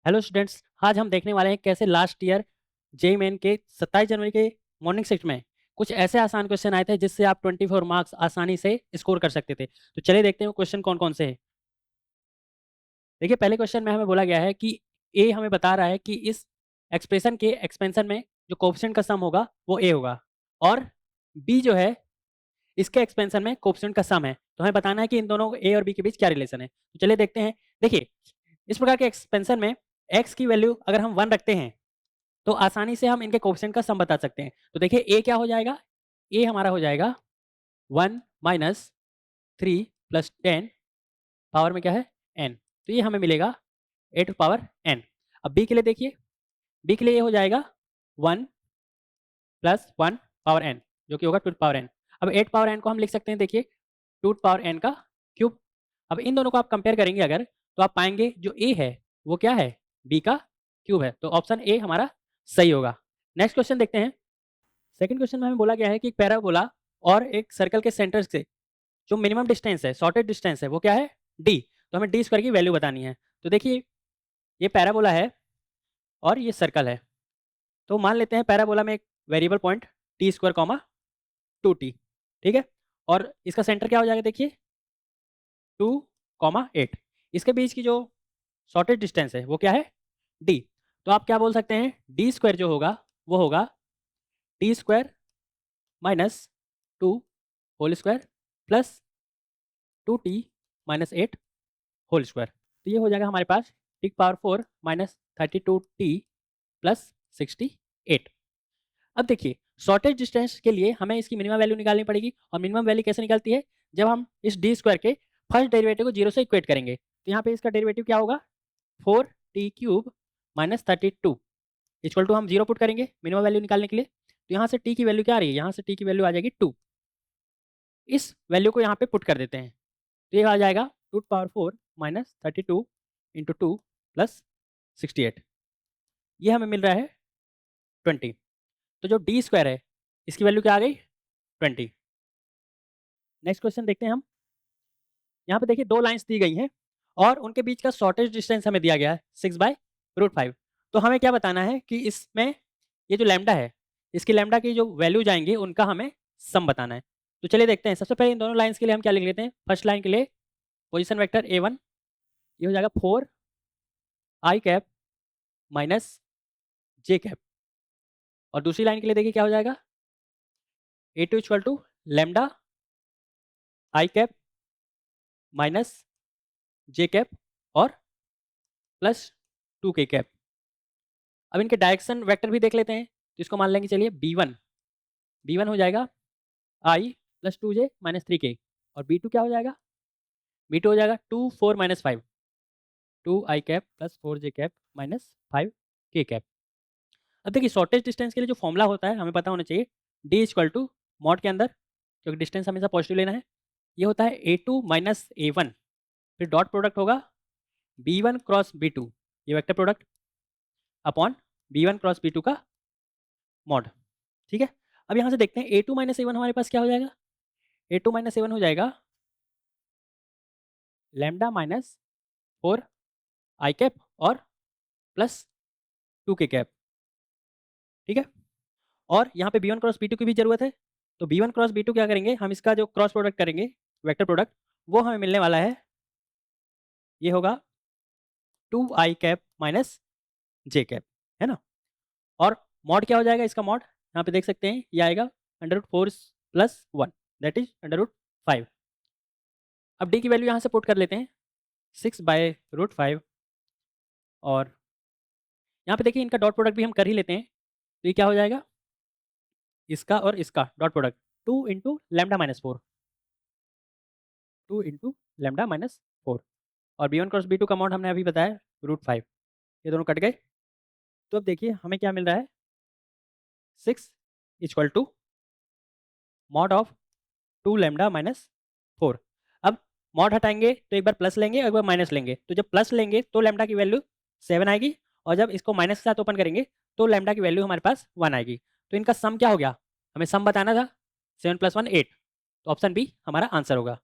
Hello students, आज हम देखने वाले हैं कैसे लास्ट ईयर जेईई मेन के 27 जनवरी के मॉर्निंग शिफ्ट में कुछ ऐसे आसान क्वेश्चन आए थे जिससे आप 24 मार्क्स आसानी से स्कोर कर सकते थे। तो चलिए देखते हैं वो क्वेश्चन कौन कौन से हैं। देखिए, पहले क्वेश्चन में हमें बोला गया है कि ए हमें बता रहा है कि इस एक्सप्रेशन के एक्सपेंशन में जो कोएफिशिएंट का सम होगा वो ए होगा, और बी जो है इसके एक्सपेंशन में कोएफिशिएंट का सम है। तो हमें बताना है कि इन दोनों ए और बी के बीच क्या रिलेशन है। तो चलिए देखते हैं। देखिए, इस प्रकार के एक्सपेंशन में एक्स की वैल्यू अगर हम 1 रखते हैं तो आसानी से हम इनके कोएफिशिएंट का सम बता सकते हैं। तो देखिए, ए क्या हो जाएगा, ए हमारा हो जाएगा 1 माइनस 3 प्लस 10 पावर में क्या है n। तो ये हमें मिलेगा 8 पावर n। अब बी के लिए देखिए, बी के लिए ये हो जाएगा 1 प्लस 1 पावर n, जो कि होगा 2 पावर n। अब 8 पावर n को हम लिख सकते हैं, देखिए 2 पावर n का क्यूब। अब इन दोनों को आप कंपेयर करेंगे अगर, तो आप पाएंगे जो a है वो क्या है, b का क्यूब है। तो ऑप्शन ए हमारा सही होगा। नेक्स्ट क्वेश्चन देखते हैं। सेकंड क्वेश्चन में हमें बोला गया है कि एक पैराबोला और एक सर्कल के सेंटर से जो मिनिमम डिस्टेंस है, शॉर्टेज डिस्टेंस है, वो क्या है d। तो हमें डी स्क्वायर की वैल्यू बतानी है। तो देखिए, ये पैराबोला है और ये सर्कल है। तो मान लेते हैं पैराबोला में एक variable point T square comma 2t, ठीक है। और इसका सेंटर क्या हो जाएगा, देखिए 2, 8। इसके बीच की जो शॉर्टेज डिस्टेंस है वो क्या है d। तो आप क्या बोल सकते हैं, डी स्क्वायर जो होगा वो होगा t square minus 2 whole square plus 2t minus 8 whole square. तो ये हो जाएगा हमारे पास t power 4 minus 32t plus 68। अब देखिए, शॉर्टेज डिस्टेंस के लिए हमें इसकी मिनिमम वैल्यू निकालनी पड़ेगी, और मिनिमम वैल्यू कैसे निकलती है, जब हम इस डी स्क्वायर के फर्स्ट डेरिवेटिव को 0 से इक्वेट करेंगे। तो यहाँ पे इसका डेरिवेटिव क्या होगा, 4t³ माइनस 32 इक्वल टू हम 0 पुट करेंगे मिनिमम वैल्यू निकालने के लिए। तो यहाँ से t की वैल्यू क्या आ रही है, यहाँ से t की वैल्यू आ जाएगी 2। इस वैल्यू को यहाँ पे पुट कर देते हैं, तो ये आ जाएगा 2 पावर 4 माइनस 32 इंटू 2 प्लस 68। ये हमें मिल रहा है 20। तो जो डी स्क्वायर है इसकी वैल्यू क्या आ गई, 20। नेक्स्ट क्वेश्चन देखते हैं हम। यहाँ पे देखिए, दो लाइंस दी गई हैं और उनके बीच का शॉर्टेज डिस्टेंस हमें दिया गया है 6/√5। तो हमें क्या बताना है कि इसमें ये जो लैम्डा है, इसकी लैम्डा की जो वैल्यू जाएंगे उनका हमें सम बताना है। तो चलिए देखते हैं। सबसे पहले इन दोनों लाइंस के लिए हम क्या लिख लेते हैं। फर्स्ट लाइन के लिए पोजीशन वेक्टर a1, ये हो जाएगा 4i cap minus j cap. और दूसरी लाइन के लिए देखिए क्या हो जाएगा, a2 equal to lambda i cap minus j cap और प्लस 2k कैप। अब इनके डायरेक्शन वेक्टर भी देख लेते हैं। तो इसको मान लेंगे, चलिए b1 हो जाएगा i plus 2j minus 3k। और b2 क्या हो जाएगा, b2 हो जाएगा 2 4 minus 5, 2i cap plus 4j cap minus 5k cap. अब देखिए, शॉर्टेज डिस्टेंस के लिए जो फॉर्मूला होता है हमें पता होना चाहिए, d इक्वल टू मॉड के अंदर, क्योंकि डिस्टेंस हमेशा पॉजिटिव लेना है, ये होता है a2 माइनस a1, फिर डॉट प्रोडक्ट होगा b1 क्रॉस b2, ये vector product upon b1 cross b2 का मॉड, ठीक है। अब यहाँ से देखते हैं a2 माइनस a1 हमारे पास क्या हो जाएगा, a2 माइनस a1 हो जाएगा लैम्डा माइनस 4i कैप और प्लस 2k कैप, ठीक है। और यहाँ पे b1 क्रॉस b2 की भी जरूरत है। तो b1 क्रॉस b2 क्या करेंगे, हम इसका जो क्रॉस प्रोडक्ट करेंगे वेक्टर प्रोडक्ट, वो हमें मिलने वाला है, ये होगा 2i cap minus j cap, है ना। और मॉड क्या हो जाएगा, इसका मॉड यहाँ पे देख सकते हैं, ये आएगा √4 प्लस 1 दैट इज √5। अब d की वैल्यू यहाँ से पुट कर लेते हैं 6/√5। और यहाँ पे देखिए, इनका डॉट प्रोडक्ट भी हम कर ही लेते हैं। तो ये क्या हो जाएगा, इसका और इसका dot product 2 into lambda minus 4, 2 into lambda minus 4। और b1 क्रॉस b2 का मॉड हमने अभी बताया √5। ये दोनों कट गए। तो अब देखिए हमें क्या मिल रहा है, 6 equal to mod of 2 lambda minus 4। अब मॉड हटाएंगे तो एक बार प्लस लेंगे, एक बार माइनस लेंगे। तो जब प्लस लेंगे तो लैम्डा की वैल्यू 7 आएगी, और जब इसको माइनस के साथ ओपन करेंगे तो लैम्डा की वैल्यू हमारे पास 1 आएगी। तो इनका सम क्या हो गया, हमें सम बताना था, 7 + 1 8। तो ऑप्शन बी हमारा आंसर होगा।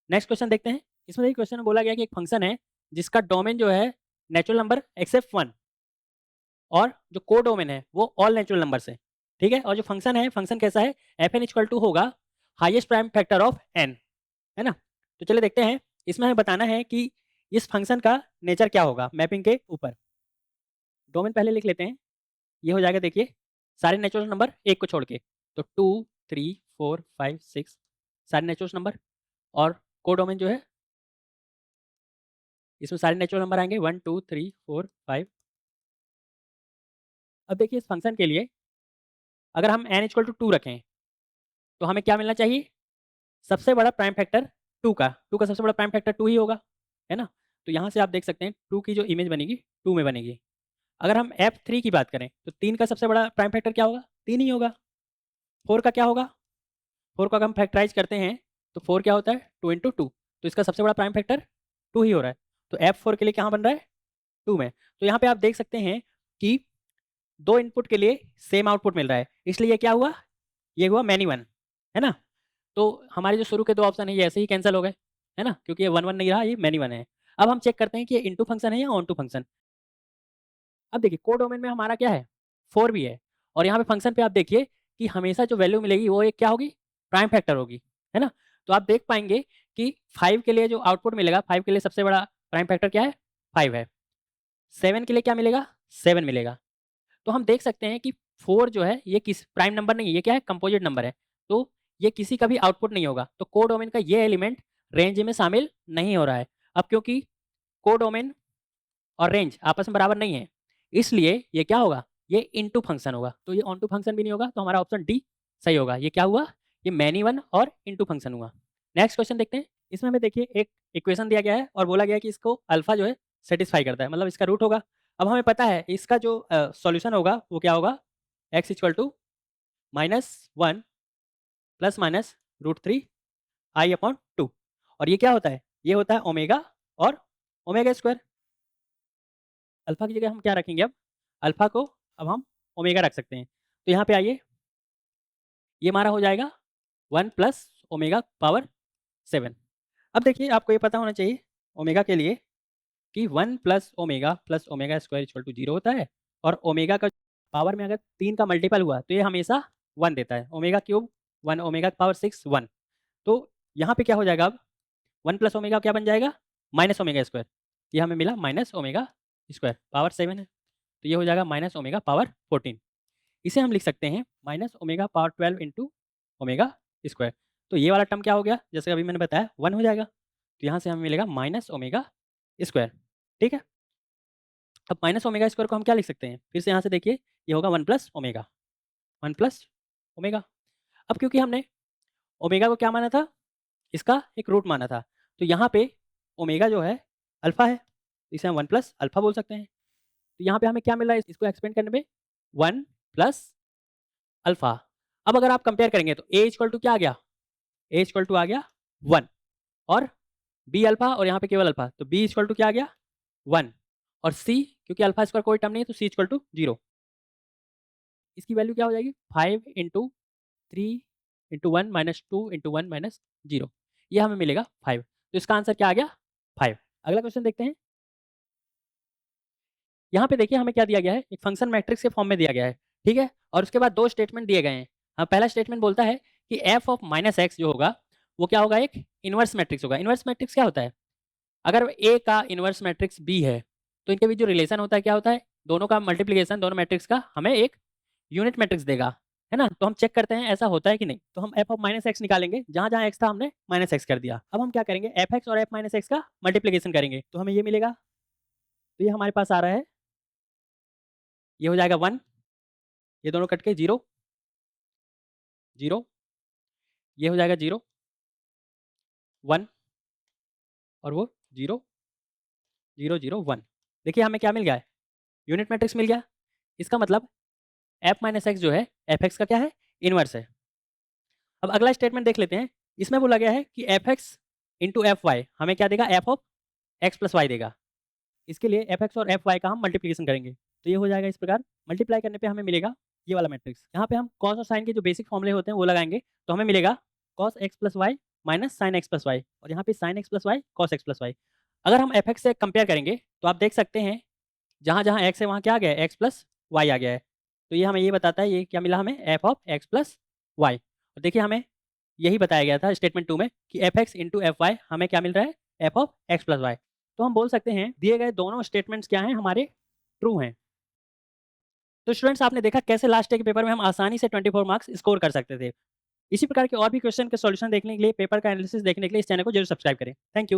नेक्स्ट क्वेश्चन देखते हैं। इसमें देखिए, क्वेश्चन में बोला गया कि एक फंक्शन है जिसका डोमेन जो है नेचुरल नंबर एक्सेप्ट 1, और जो को डोमेन है वो ऑल नेचुरल नंबर्स है, ठीक है। और जो फंक्शन है, फंक्शन कैसा है, एफ एन इक्वल टू होगा highest prime factor of n, है ना। तो चलिए देखते हैं, इसमें हमें बताना है कि इस फंक्शन का नेचर क्या होगा मैपिंग के ऊपर। डोमेन पहले लिख लेते हैं, ये हो जाएगा, देखिए सारे नेचुरल नंबर एक को छोड़ के, तो 2 3 4 5 6 सारे नेचुरल नंबर, और को डोमेन जो है इसमें सारे नेचुरल नंबर आएंगे 1 2 3 4 5। अब देखिए इस फंक्शन के लिए अगर हम n इक्वल टू 2 रखें तो हमें क्या मिलना चाहिए, सबसे बड़ा प्राइम फैक्टर 2 का, 2 का सबसे बड़ा प्राइम फैक्टर 2 ही होगा, है ना। तो यहाँ से आप देख सकते हैं 2 की जो इमेज बनेगी 2 में बनेगी। अगर हम F3 की बात करें तो 3 का सबसे बड़ा प्राइम फैक्टर क्या होगा, 3 ही होगा। 4 का क्या होगा, 4 को अगर हम फैक्टराइज करते हैं तो 4 क्या होता है, 2 इंटू 2, तो इसका सबसे बड़ा प्राइम फैक्टर 2 ही हो रहा है। तो F4 के लिए कहाँ बन रहा है, 2 में। तो यहाँ पे आप देख सकते हैं कि 2 इनपुट के लिए सेम आउटपुट मिल रहा है, इसलिए ये क्या हुआ, ये हुआ मैनी वन, है ना। तो हमारे जो शुरू के 2 ऑप्शन है ये ऐसे ही कैंसिल हो गए, है ना, क्योंकि ये 1 1 नहीं रहा, ये मैनी वन है। अब हम चेक करते हैं कि ये इनटू फंक्शन है या ऑन टू फंक्शन। अब देखिए को डोमेन में हमारा क्या है, 4 भी है, और यहाँ पे फंक्शन पे आप देखिए कि हमेशा जो वैल्यू मिलेगी वो एक क्या होगी, प्राइम फैक्टर होगी, है ना। तो आप देख पाएंगे कि 5 के लिए जो आउटपुट मिलेगा, 5 के लिए सबसे बड़ा प्राइम फैक्टर क्या है, 5 है। 7 के लिए क्या मिलेगा, 7 मिलेगा। तो हम देख सकते हैं कि 4 जो है ये किस प्राइम नंबर नहीं है, ये क्या है, कंपोजिट नंबर है, तो ये किसी का भी आउटपुट नहीं होगा। तो को डोमेन का ये एलिमेंट रेंज में शामिल नहीं हो रहा है। अब क्योंकि को डोमेन और रेंज आपस में बराबर नहीं है, इसलिए ये क्या होगा, ये इनटू फंक्शन होगा, तो ये ऑन टू फंक्शन भी नहीं होगा, तो हमारा ऑप्शन डी सही होगा। ये क्या हुआ, ये मैनी वन और इनटू फंक्शन हुआ। नेक्स्ट क्वेश्चन देखते हैं, इसमें हमें देखिए एक इक्वेशन दिया गया है और बोला गया है कि इसको अल्फा जो है सेटिस्फाई करता है, मतलब इसका रूट होगा। अब हमें पता है इसका जो सॉल्यूशन होगा वो क्या होगा, x equal to -1 plus minus √3 i/2, और ये क्या होता है, ये होता है ओमेगा और ओमेगा स्क्वायर। अल्फा की जगह हम क्या रखेंगे, अब अल्फा को अब हम ओमेगा रख सकते हैं। तो यहाँ पे आइए, ये हमारा हो जाएगा 1 प्लस ओमेगा पावर 7। अब देखिए आपको ये पता होना चाहिए ओमेगा के लिए कि 1 plus omega square equal to 0 होता है, और ओमेगा का पावर में अगर 3 का मल्टीपल हुआ तो ये हमेशा 1 देता है। Omega cube 1, omega power 6 1। तो यहाँ पे क्या हो जाएगा, अब 1 प्लस ओमेगा क्या बन जाएगा, माइनस ओमेगा स्क्वायर। ये हमें मिला माइनस ओमेगा स्क्वायर, पावर 7 है, तो ये हो जाएगा माइनस ओमेगा पावर 14। इसे हम लिख सकते हैं minus omega power 12 into omega square. तो ये वाला टर्म क्या हो गया, जैसे अभी मैंने बताया 1 हो जाएगा, तो यहाँ से हमें मिलेगा माइनस ओमेगा स्क्वायर, ठीक है। अब माइनस ओमेगा स्क्वायर को हम क्या लिख सकते हैं, फिर से यहाँ से देखिए ये होगा 1 प्लस ओमेगा, 1 प्लस ओमेगा। अब क्योंकि हमने ओमेगा को क्या माना था, इसका एक रूट माना था, तो यहाँ पे ओमेगा जो है अल्फा है, इसे हम 1 प्लस अल्फा बोल सकते हैं। तो यहाँ पे हमें क्या मिल रहा है, इसको एक्सपेंड करने में 1 प्लस अल्फा। अब अगर आप कंपेयर करेंगे तो ए इक्वल टू क्या आ गया, ए इक्वल टू आ गया 1, और बी अल्फा, और यहाँ पे केवल अल्फा, तो बी इक्वल टू क्या आ गया 1, और सी क्योंकि अल्फा स्क्वायर कोई टर्म नहीं है तो सी इक्वल टू 0। इसकी वैल्यू क्या हो जाएगी, 5 into 3 into 1 minus 2 into 1 minus 0, ये हमें मिलेगा 5। तो इसका आंसर क्या आ गया, 5। अगला क्वेश्चन देखते हैं, यहाँ पे देखिए हमें क्या दिया गया है, एक फंक्शन मैट्रिक्स के फॉर्म में दिया गया है, ठीक है, और उसके बाद 2 स्टेटमेंट दिए गए हैं। हाँ, पहला स्टेटमेंट बोलता है कि एफ ऑफ माइनस एक्स जो होगा वो क्या होगा, एक इनवर्स मैट्रिक्स होगा। इनवर्स मैट्रिक्स क्या होता है, अगर ए का इनवर्स मैट्रिक्स बी है तो इनके बीच जो रिलेशन होता है क्या होता है, दोनों का मल्टीप्लिकेशन, दोनों मैट्रिक्स का हमें एक यूनिट मैट्रिक्स देगा, है ना। तो हम चेक करते हैं ऐसा होता है कि नहीं। तो हम एफ ऑफ माइनस एक्स निकालेंगे, जहाँ जहाँ एक्स था हमने माइनस एक्स कर दिया। अब हम क्या करेंगे, एफ एक्स और एफ माइनस एक्स का मल्टीप्लिकेशन करेंगे तो हमें ये मिलेगा, तो ये हमारे पास आ रहा है, ये हो जाएगा 1, ये दोनों कट के 0 0, ये हो जाएगा 0 1, और वो 0 0 0 1। देखिए हमें क्या मिल गया है, यूनिट मैट्रिक्स मिल गया। इसका मतलब एफ माइनस एक्स जो है एफ एक्स का क्या है, इनवर्स है। अब अगला स्टेटमेंट देख लेते हैं, इसमें बोला गया है कि f x into f y हमें क्या देगा, f of x plus y देगा। इसके लिए एफ एक्स और एफ वाई का हम मल्टीप्लिकेशन करेंगे, तो ये हो जाएगा इस प्रकार। मल्टीप्लाई करने पे हमें मिलेगा ये वाला मैट्रिक्स। यहाँ पे हम कॉस और साइन के जो बेसिक फॉर्मूले होते हैं वो लगाएंगे, तो हमें मिलेगा cos x plus y minus sine x plus y, और यहाँ पे sine x plus y cos x plus y. अगर हम एफ एक्स से कंपेयर करेंगे तो आप देख सकते हैं जहाँ जहाँ एक्स है वहाँ क्या आ गया है, एक्स प्लस वाई आ गया है। तो ये हमें ये बताता है, ये क्या मिला हमें, f of x plus y. और देखिए हमें यही बताया गया था स्टेटमेंट 2 में कि f x into f y हमें क्या मिल रहा है, f of x plus y. तो हम बोल सकते हैं दिए गए दोनों स्टेटमेंट्स क्या हैं, हमारे ट्रू हैं। तो स्टूडेंट्स आपने देखा कैसे लास्ट डे के पेपर में हम आसानी से 24 मार्क्स स्कोर कर सकते थे। इसी प्रकार के और भी क्वेश्चन के सॉल्यूशन देखने के लिए, पेपर का एनालिसिस देखने के लिए इस चैनल को जरूर सब्सक्राइब करें। Thank you.